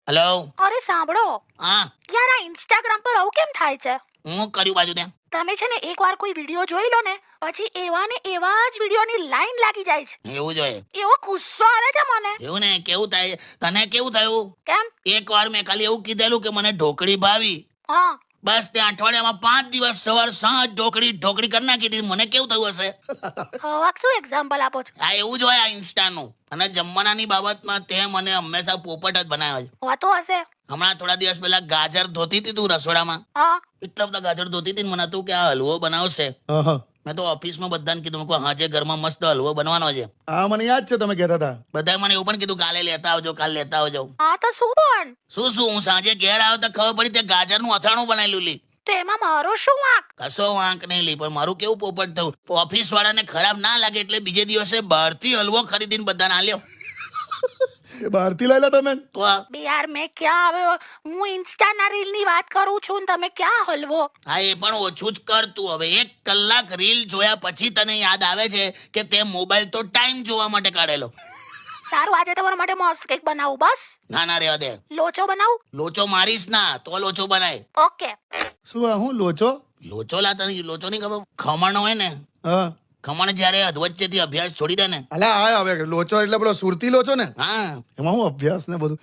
Hello. અરે સાંભળો હા, યાર, આ ઇન્સ્ટાગ્રામ પર આવું કેમ થાય છે? હું કર્યું બાજુ ત્યાં. તમે છે ને એકવાર કોઈ વિડીયો જોઈ લો ને, પછી એવા ને એવા જ વિડીયોની લાઈન લાગી જાય છે. એવું જોઈએ. એવો ગુસ્સો આવે છે મને. એવું ને, કેવું થાય તને? કેવું થયું? કેમ? એક વાર મેં ખાલી એવું કીધેલું કે મને ઢોકળી ભાવી, હા, બસ ત્યાં અઠવાડિયામાં 5 દિવસ સવાર સાંજ ઢોકળી કરી નાખી દીધી. મને કેવું થયું હશે? હવે શું એક્ઝામ્પલ આપો છો? આ એવું જ હોય આ ઇન્સ્ટાનું. અને જમવાનાની બાબતમાં તે મને હંમેશા પોપટ જ બનાવ્યો છે. હોતો હશે. હમણાં થોડા દિવસ પહેલા ગાજર ધોતી હતી તું રસોડામાં, હા, એટલા બધા ગાજર ધોતી હતી ને મને હતું કે આ હલવો બનાવશે. મેં તો ઓફિસમાં બધાને કીધું, મેં કહ્યું હાજે ઘરમાં મસ્ત હલવો બનવાનો છે. હા, મને યાદ છે તમે કહેતા હતા. બધાએ મને એવું પણ કીધું કાલે લેતા આવજો, કાલે લેતા આવજો. હા તો શું પણ? શું હું સાંજે ઘેર આવ્યો તો ખબર પડી તે ગાજરનું અથાણું બનાવેલું લી. તો એમાં મારો શું વાંક? કશો વાંક નહીં લી, પણ મારું કેવું પોપટ થયું. ઓફિસ વાળાને ખરાબ ના લાગે એટલે બીજે દિવસે બહારથી હલવો ખરીદીને બધાને આલ્યો. એ બહારથી લાયેલા તમે? તો આ બે યાર, મેં ક્યાં આવ્યો? હું ઇન્સ્ટાના રીલની વાત કરું છું ને તમે ક્યાં હલવો? હા, એ પણ ઓછું જ કર તું હવે. 1 કલાક રીલ જોયા પછી તને યાદ આવે છે કે તે મોબાઈલ તો ટાઈમ જોવા માટે કાઢેલો. સારું, આજે તમારા માટે મસ્ત કેક બનાવું. બસ ના રહેવા દે. લોચો બનાવું. લોચો મારીશ ના તો લોચો બનાય. ઓકે. શું આ હું લોચો? લોચો લા, તને લોચો નહીં ખબર? ખમણ હોય ને, હા, ખમણ જયારે અધવચ્ચેથી અભ્યાસ છોડી દે ને. અલા આ હવે લોચો એટલે પેલો સુરતી લોચો ને? હા, એમાં હું અભ્યાસ ને બધું.